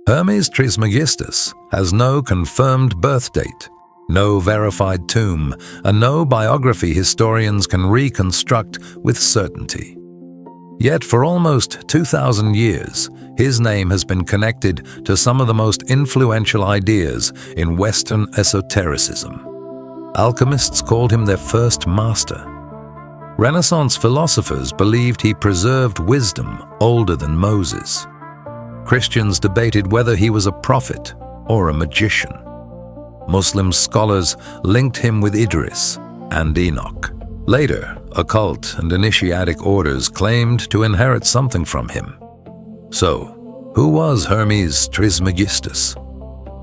Hermes Trismegistus has no confirmed birth date, no verified tomb, and no biography historians can reconstruct with certainty. Yet for almost 2,000 years, his name has been connected to some of the most influential ideas in Western esotericism. Alchemists called him their first master. Renaissance philosophers believed he preserved wisdom older than Moses. Christians debated whether he was a prophet or a magician. Muslim scholars linked him with Idris and Enoch. Later, occult and initiatic orders claimed to inherit something from him. So, who was Hermes Trismegistus?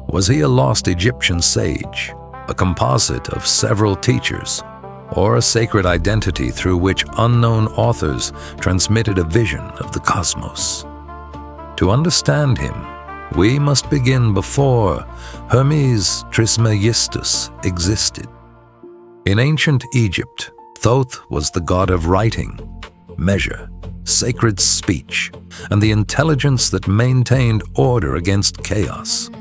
Was he a lost Egyptian sage, a composite of several teachers, or a sacred identity through which unknown authors transmitted a vision of the cosmos? To understand him, we must begin before Hermes Trismegistus existed. In ancient Egypt, Thoth was the god of writing, measure, sacred speech, and the intelligence that maintained order against chaos.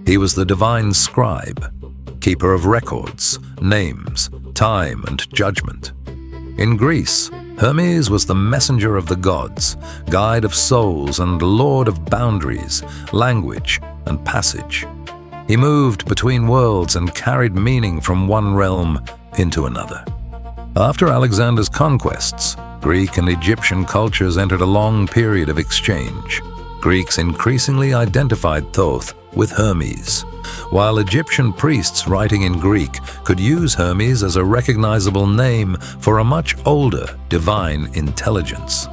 He was the divine scribe, keeper of records, names, time, and judgment. In Greece, Hermes was the messenger of the gods, guide of souls, and lord of boundaries, language, and passage. He moved between worlds and carried meaning from one realm into another. After Alexander's conquests, Greek and Egyptian cultures entered a long period of exchange. Greeks increasingly identified Thoth with Hermes, while Egyptian priests writing in Greek could use Hermes as a recognizable name for a much older divine intelligence.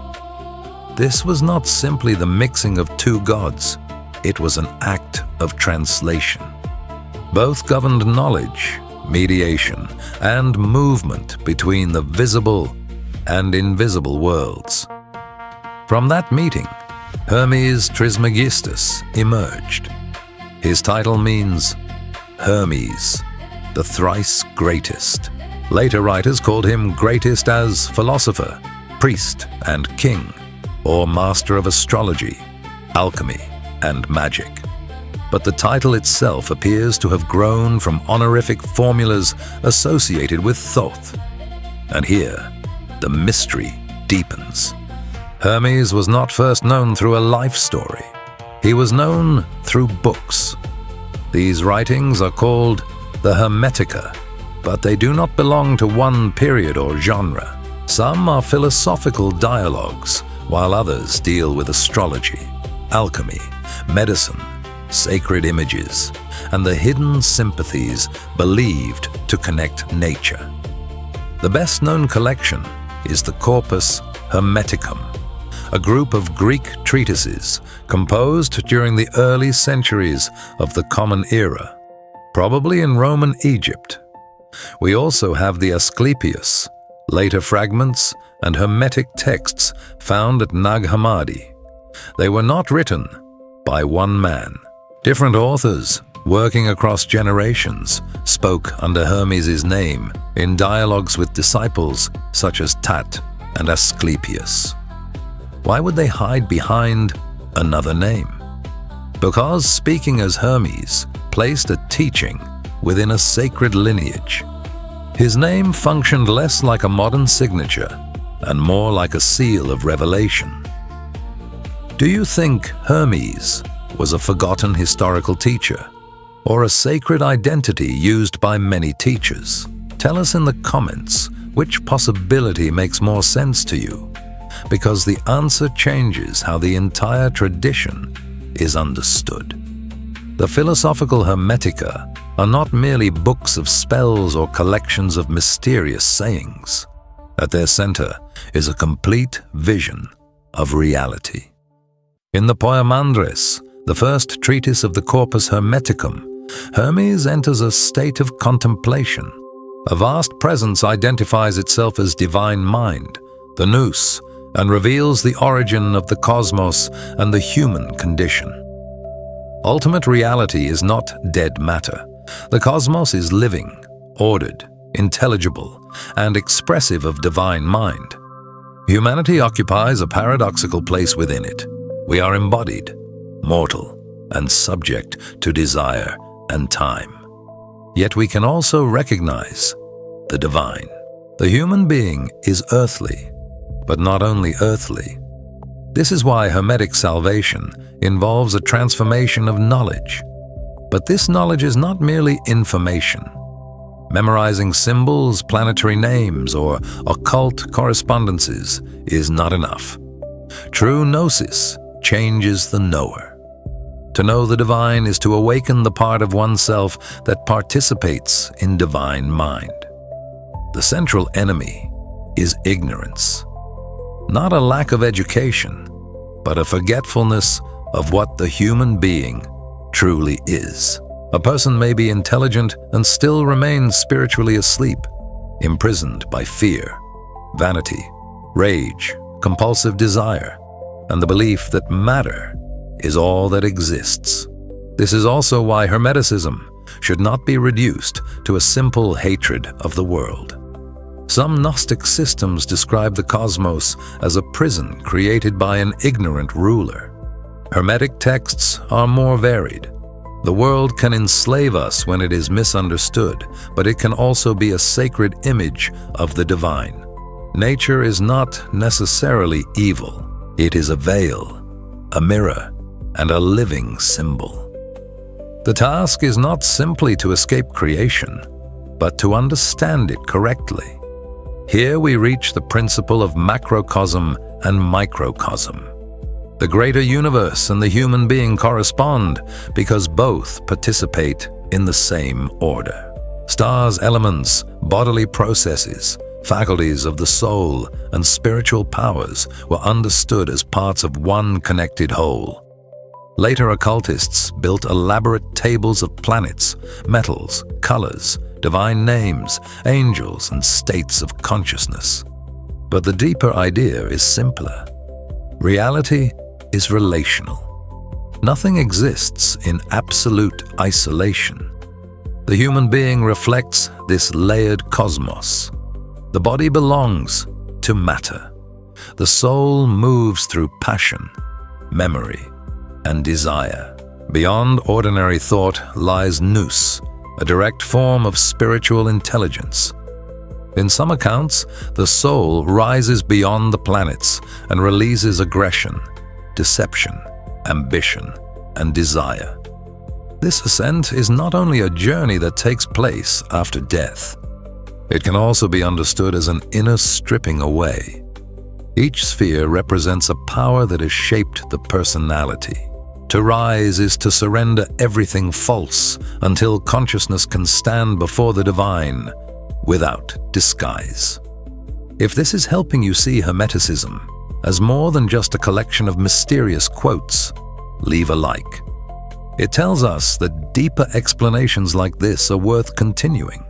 This was not simply the mixing of two gods, it was an act of translation. Both governed knowledge, mediation, and movement between the visible and invisible worlds. From that meeting, Hermes Trismegistus emerged. His title means Hermes, the Thrice-Greatest. Later writers called him greatest as philosopher, priest, and king, or master of astrology, alchemy, and magic. But the title itself appears to have grown from honorific formulas associated with Thoth. And here, the mystery deepens. Hermes was not first known through a life story. He was known through books. These writings are called the Hermetica, but they do not belong to one period or genre. Some are philosophical dialogues, while others deal with astrology, alchemy, medicine, sacred images, and the hidden sympathies believed to connect nature. The best-known collection is the Corpus Hermeticum, a group of Greek treatises composed during the early centuries of the Common Era, probably in Roman Egypt. We also have the Asclepius, later fragments, and Hermetic texts found at Nag Hammadi. They were not written by one man. Different authors, working across generations, spoke under Hermes' name in dialogues with disciples such as Thoth and Asclepius. Why would they hide behind another name? Because speaking as Hermes placed a teaching within a sacred lineage. His name functioned less like a modern signature and more like a seal of revelation. Do you think Hermes was a forgotten historical teacher or a sacred identity used by many teachers? Tell us in the comments which possibility makes more sense to you, because the answer changes how the entire tradition is understood. The philosophical Hermetica are not merely books of spells or collections of mysterious sayings. At their center is a complete vision of reality. In the Poimandres, the first treatise of the Corpus Hermeticum, Hermes enters a state of contemplation. A vast presence identifies itself as divine mind, the nous, and reveals the origin of the cosmos and the human condition. Ultimate reality is not dead matter. The cosmos is living, ordered, intelligible, and expressive of divine mind. Humanity occupies a paradoxical place within it. We are embodied, mortal, and subject to desire and time. Yet we can also recognize the divine. The human being is earthly, but not only earthly. This is why Hermetic salvation involves a transformation of knowledge. But this knowledge is not merely information. Memorizing symbols, planetary names, or occult correspondences is not enough. True Gnosis changes the knower. To know the divine is to awaken the part of oneself that participates in divine mind. The central enemy is ignorance. Not a lack of education, but a forgetfulness of what the human being truly is. A person may be intelligent and still remain spiritually asleep, imprisoned by fear, vanity, rage, compulsive desire, and the belief that matter is all that exists. This is also why Hermeticism should not be reduced to a simple hatred of the world. Some Gnostic systems describe the cosmos as a prison created by an ignorant ruler. Hermetic texts are more varied. The world can enslave us when it is misunderstood, but it can also be a sacred image of the divine. Nature is not necessarily evil. It is a veil, a mirror, and a living symbol. The task is not simply to escape creation, but to understand it correctly. Here we reach the principle of macrocosm and microcosm. The greater universe and the human being correspond because both participate in the same order. Stars, elements, bodily processes, faculties of the soul, and spiritual powers were understood as parts of one connected whole. Later occultists built elaborate tables of planets, metals, colors, divine names, angels, and states of consciousness. But the deeper idea is simpler. Reality is relational. Nothing exists in absolute isolation. The human being reflects this layered cosmos. The body belongs to matter. The soul moves through passion, memory, and desire. Beyond ordinary thought lies nous, a direct form of spiritual intelligence. In some accounts, the soul rises beyond the planets and releases aggression, deception, ambition, and desire. This ascent is not only a journey that takes place after death. It can also be understood as an inner stripping away. Each sphere represents a power that has shaped the personality. To rise is to surrender everything false until consciousness can stand before the divine without disguise. If this is helping you see Hermeticism as more than just a collection of mysterious quotes, leave a like. It tells us that deeper explanations like this are worth continuing.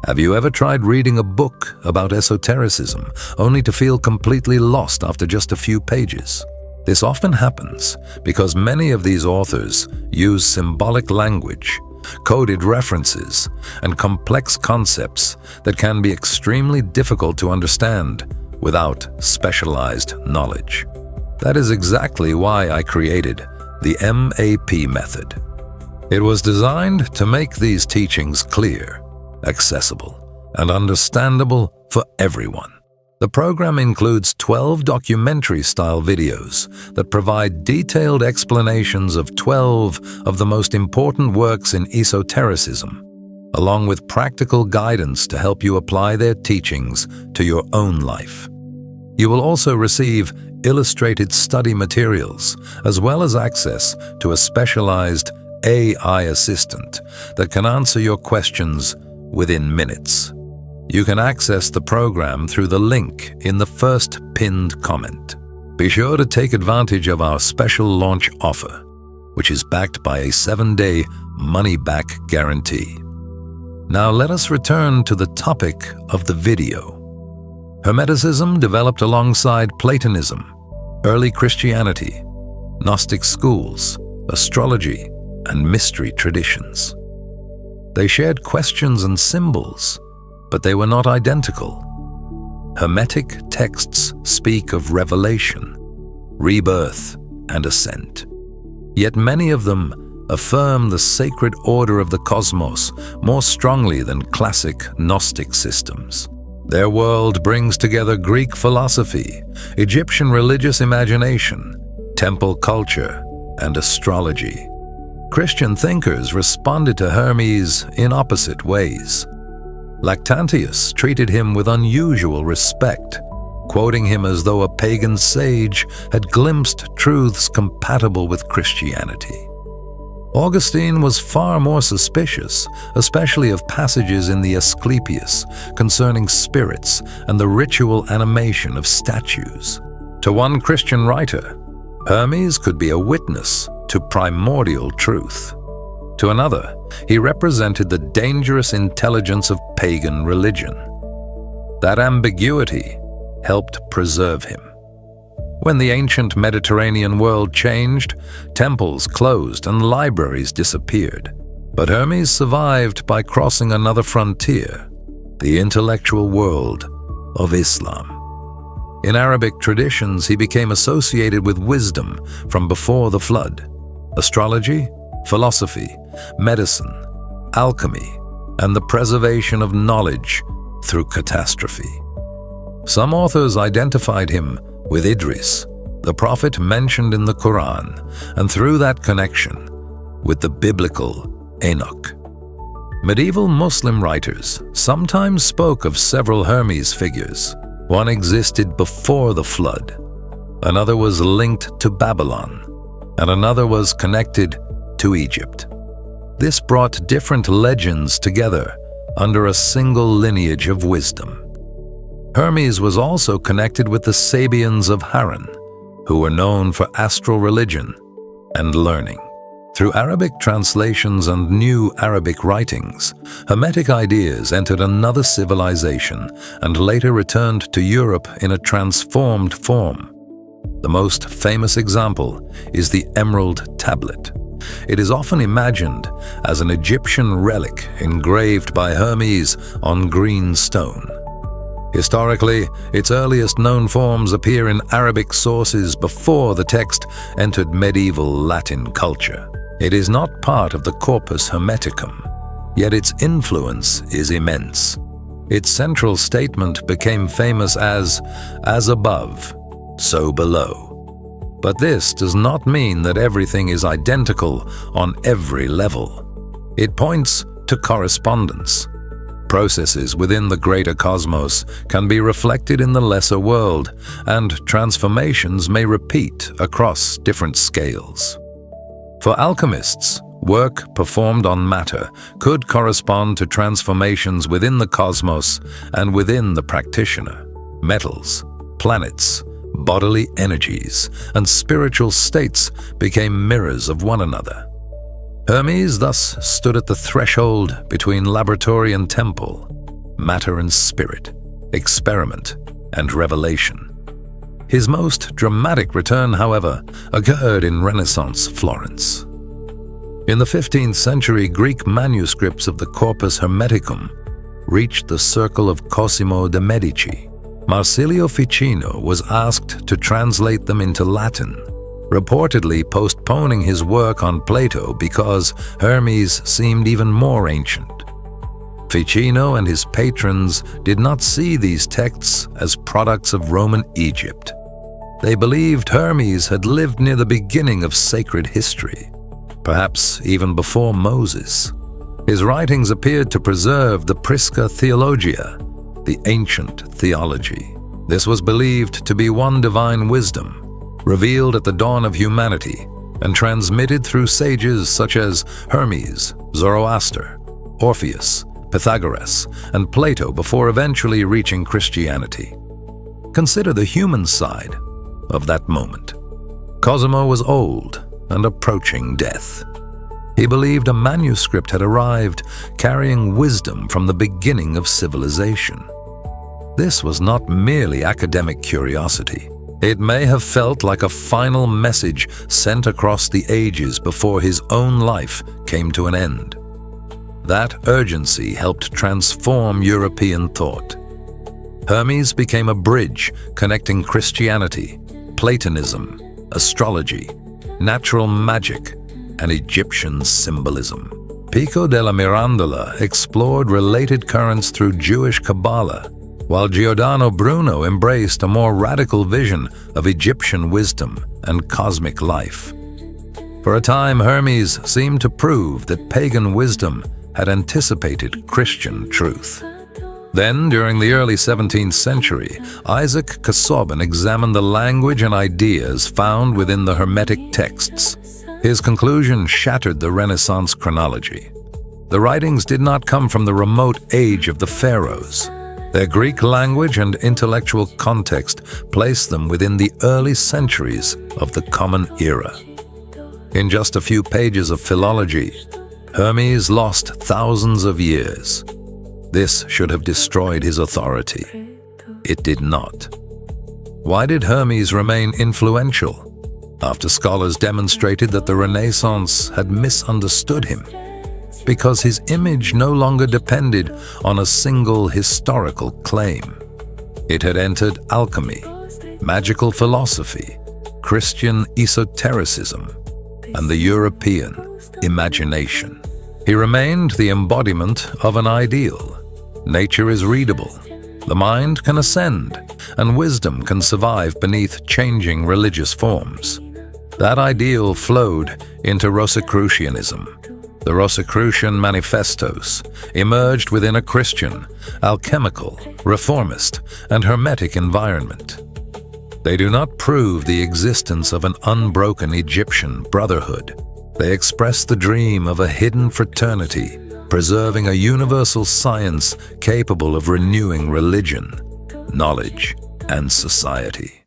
Have you ever tried reading a book about esotericism only to feel completely lost after just a few pages? This often happens because many of these authors use symbolic language, coded references, and complex concepts that can be extremely difficult to understand without specialized knowledge. That is exactly why I created the MAP method. It was designed to make these teachings clear, accessible, and understandable for everyone. The program includes 12 documentary-style videos that provide detailed explanations of 12 of the most important works in esotericism, along with practical guidance to help you apply their teachings to your own life. You will also receive illustrated study materials, as well as access to a specialized AI assistant that can answer your questions within minutes. You can access the program through the link in the first pinned comment. Be sure to take advantage of our special launch offer, which is backed by a 7-day money-back guarantee. Now let us return to the topic of the video. Hermeticism developed alongside Platonism, early Christianity, Gnostic schools, astrology, and mystery traditions. They shared questions and symbols, but they were not identical. Hermetic texts speak of revelation, rebirth, and ascent. Yet many of them affirm the sacred order of the cosmos more strongly than classic Gnostic systems. Their world brings together Greek philosophy, Egyptian religious imagination, temple culture, and astrology. Christian thinkers responded to Hermes in opposite ways. Lactantius treated him with unusual respect, quoting him as though a pagan sage had glimpsed truths compatible with Christianity. Augustine was far more suspicious, especially of passages in the Asclepius concerning spirits and the ritual animation of statues. To one Christian writer, Hermes could be a witness to primordial truth. To another, he represented the dangerous intelligence of pagan religion. That ambiguity helped preserve him. When the ancient Mediterranean world changed, temples closed and libraries disappeared. But Hermes survived by crossing another frontier, the intellectual world of Islam. In Arabic traditions, he became associated with wisdom from before the flood, astrology, philosophy, medicine, alchemy, and the preservation of knowledge through catastrophe. Some authors identified him with Idris, the prophet mentioned in the Quran, and through that connection, with the biblical Enoch. Medieval Muslim writers sometimes spoke of several Hermes figures. One existed before the flood, another was linked to Babylon, and another was connected to Egypt. This brought different legends together under a single lineage of wisdom. Hermes was also connected with the Sabians of Harran, who were known for astral religion and learning. Through Arabic translations and new Arabic writings, Hermetic ideas entered another civilization and later returned to Europe in a transformed form. The most famous example is the Emerald Tablet. It is often imagined as an Egyptian relic engraved by Hermes on green stone. Historically, its earliest known forms appear in Arabic sources before the text entered medieval Latin culture. It is not part of the Corpus Hermeticum, yet its influence is immense. Its central statement became famous as above, so below. But this does not mean that everything is identical on every level. It points to correspondence. Processes within the greater cosmos can be reflected in the lesser world, and transformations may repeat across different scales. For alchemists, work performed on matter could correspond to transformations within the cosmos and within the practitioner. Metals, planets, bodily energies, and spiritual states became mirrors of one another. Hermes thus stood at the threshold between laboratory and temple, matter and spirit, experiment and revelation. His most dramatic return, however, occurred in Renaissance Florence. In the 15th century, Greek manuscripts of the Corpus Hermeticum reached the circle of Cosimo de' Medici. Marsilio Ficino was asked to translate them into Latin, reportedly postponing his work on Plato because Hermes seemed even more ancient. Ficino and his patrons did not see these texts as products of Roman Egypt. They believed Hermes had lived near the beginning of sacred history, perhaps even before Moses. His writings appeared to preserve the Prisca Theologia, the ancient theology. This was believed to be one divine wisdom, revealed at the dawn of humanity and transmitted through sages such as Hermes, Zoroaster, Orpheus, Pythagoras, and Plato before eventually reaching Christianity. Consider the human side of that moment. Cosimo was old and approaching death. He believed a manuscript had arrived carrying wisdom from the beginning of civilization. This was not merely academic curiosity. It may have felt like a final message sent across the ages before his own life came to an end. That urgency helped transform European thought. Hermes became a bridge connecting Christianity, Platonism, astrology, natural magic, and Egyptian symbolism. Pico della Mirandola explored related currents through Jewish Kabbalah, while Giordano Bruno embraced a more radical vision of Egyptian wisdom and cosmic life. For a time, Hermes seemed to prove that pagan wisdom had anticipated Christian truth. Then, during the early 17th century, Isaac Casaubon examined the language and ideas found within the Hermetic texts. His conclusion shattered the Renaissance chronology. The writings did not come from the remote age of the pharaohs. Their Greek language and intellectual context placed them within the early centuries of the Common Era. In just a few pages of philology, Hermes lost thousands of years. This should have destroyed his authority. It did not. Why did Hermes remain influential after scholars demonstrated that the Renaissance had misunderstood him? Because his image no longer depended on a single historical claim. It had entered alchemy, magical philosophy, Christian esotericism, and the European imagination. He remained the embodiment of an ideal. Nature is readable, the mind can ascend, and wisdom can survive beneath changing religious forms. That ideal flowed into Rosicrucianism. The Rosicrucian manifestos emerged within a Christian, alchemical, reformist, and Hermetic environment. They do not prove the existence of an unbroken Egyptian brotherhood. They express the dream of a hidden fraternity, preserving a universal science capable of renewing religion, knowledge, and society.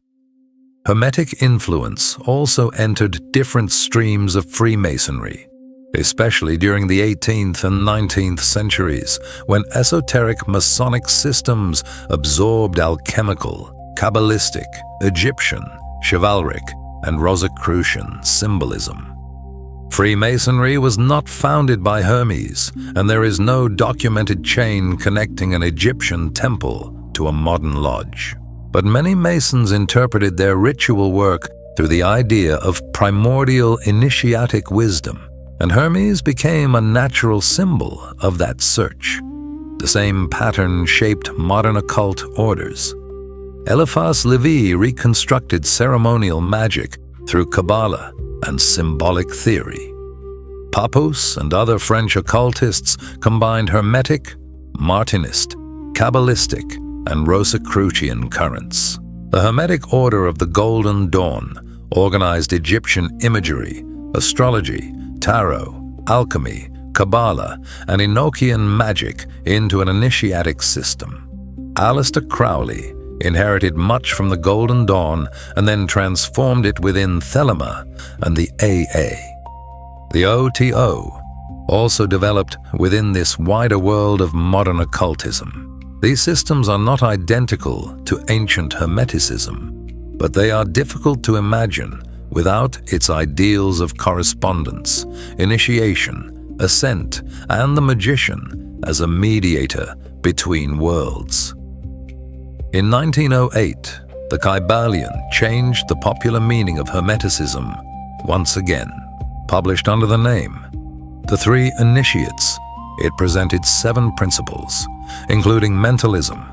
Hermetic influence also entered different streams of Freemasonry, especially during the 18th and 19th centuries, when esoteric Masonic systems absorbed alchemical, Kabbalistic, Egyptian, chivalric, and Rosicrucian symbolism. Freemasonry was not founded by Hermes, and there is no documented chain connecting an Egyptian temple to a modern lodge. But many Masons interpreted their ritual work through the idea of primordial initiatic wisdom, and Hermes became a natural symbol of that search. The same pattern shaped modern occult orders. Eliphas Levi reconstructed ceremonial magic through Kabbalah and symbolic theory. Pappus and other French occultists combined Hermetic, Martinist, Kabbalistic, and Rosicrucian currents. The Hermetic Order of the Golden Dawn organized Egyptian imagery, astrology, tarot, alchemy, Kabbalah, and Enochian magic into an initiatic system. Aleister Crowley inherited much from the Golden Dawn and then transformed it within Thelema and the AA. The OTO also developed within this wider world of modern occultism. These systems are not identical to ancient Hermeticism, but they are difficult to imagine without its ideals of correspondence, initiation, ascent, and the magician as a mediator between worlds. In 1908, the Kybalion changed the popular meaning of Hermeticism once again. Published under the name The Three Initiates, it presented 7 principles, including mentalism,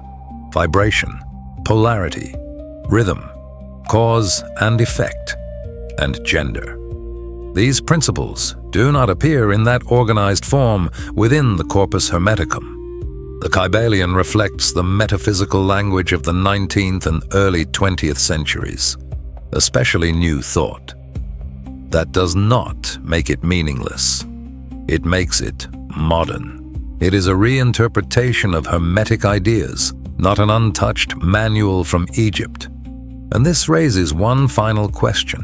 vibration, polarity, rhythm, cause and effect, and gender. These principles do not appear in that organized form within the Corpus Hermeticum. The Kybalion reflects the metaphysical language of the 19th and early 20th centuries, especially New Thought. That does not make it meaningless. It makes it modern. It is a reinterpretation of Hermetic ideas, not an untouched manual from Egypt. And this raises one final question.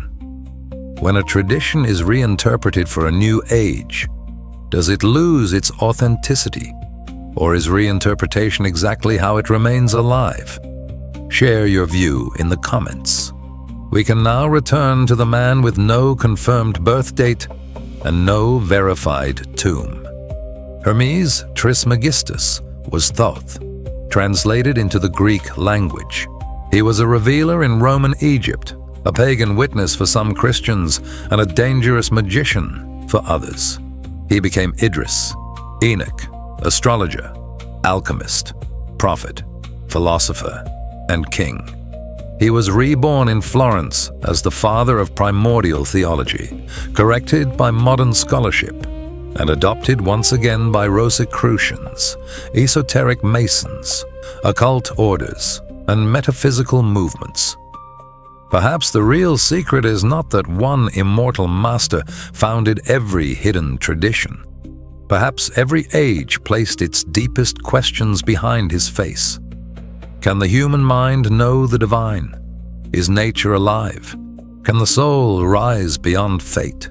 When a tradition is reinterpreted for a new age, does it lose its authenticity? Or is reinterpretation exactly how it remains alive? Share your view in the comments. We can now return to the man with no confirmed birth date and no verified tomb. Hermes Trismegistus was Thoth, translated into the Greek language. He was a revealer in Roman Egypt, a pagan witness for some Christians and a dangerous magician for others. He became Idris, Enoch, astrologer, alchemist, prophet, philosopher, and king. He was reborn in Florence as the father of primordial theology, corrected by modern scholarship, and adopted once again by Rosicrucians, esoteric masons, occult orders, and metaphysical movements. Perhaps the real secret is not that one immortal master founded every hidden tradition. Perhaps every age placed its deepest questions behind his face. Can the human mind know the divine? Is nature alive? Can the soul rise beyond fate?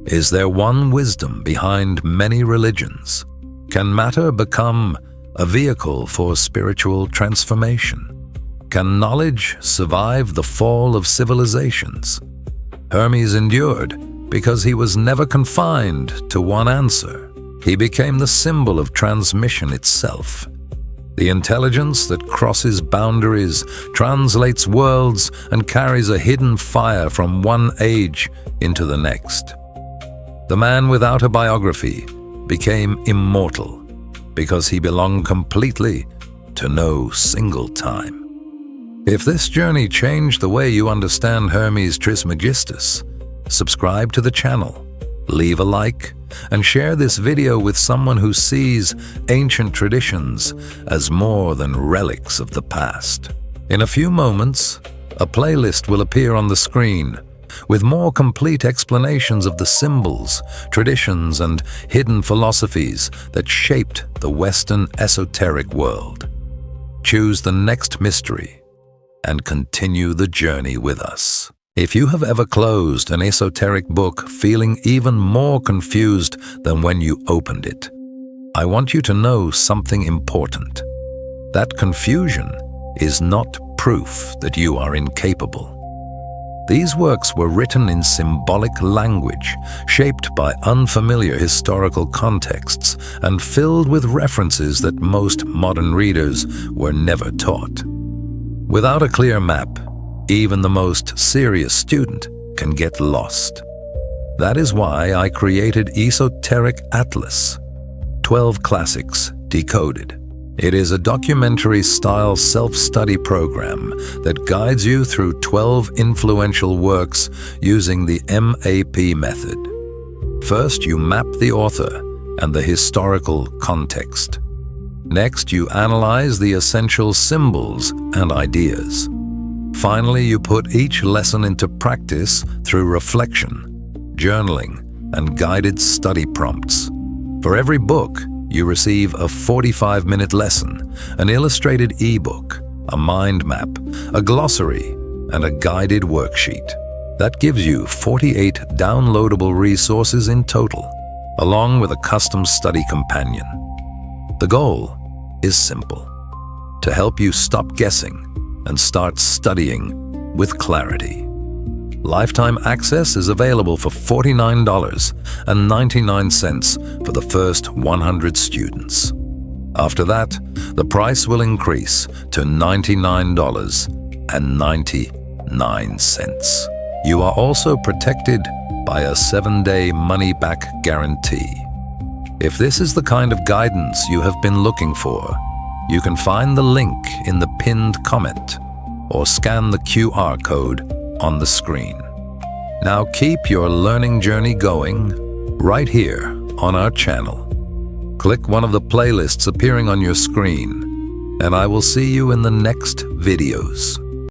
Is there one wisdom behind many religions? Can matter become a vehicle for spiritual transformation? Can knowledge survive the fall of civilizations? Hermes endured because he was never confined to one answer. He became the symbol of transmission itself. The intelligence that crosses boundaries, translates worlds, and carries a hidden fire from one age into the next. The man without a biography became immortal because he belonged completely to no single time. If this journey changed the way you understand Hermes Trismegistus, subscribe to the channel, leave a like, and share this video with someone who sees ancient traditions as more than relics of the past. In a few moments, a playlist will appear on the screen with more complete explanations of the symbols, traditions, and hidden philosophies that shaped the Western esoteric world. Choose the next mystery and continue the journey with us. If you have ever closed an esoteric book feeling even more confused than when you opened it, I want you to know something important. That confusion is not proof that you are incapable. These works were written in symbolic language, shaped by unfamiliar historical contexts, and filled with references that most modern readers were never taught. Without a clear map, even the most serious student can get lost. That is why I created Esoteric Atlas, 12 Classics Decoded. It is a documentary-style self-study program that guides you through 12 influential works using the MAP method. First, you map the author and the historical context. Next, you analyze the essential symbols and ideas. Finally, you put each lesson into practice through reflection, journaling, and guided study prompts. For every book, you receive a 45-minute lesson, an illustrated ebook, a mind map, a glossary, and a guided worksheet. That gives you 48 downloadable resources in total, along with a custom study companion. The goal is simple: to help you stop guessing and start studying with clarity. Lifetime access is available for $49.99 for the first 100 students. After that, the price will increase to $99.99. You are also protected by a 7-day money-back guarantee. If this is the kind of guidance you have been looking for, you can find the link in the pinned comment or scan the QR code on the screen. Now keep your learning journey going right here on our channel. Click one of the playlists appearing on your screen, and I will see you in the next videos.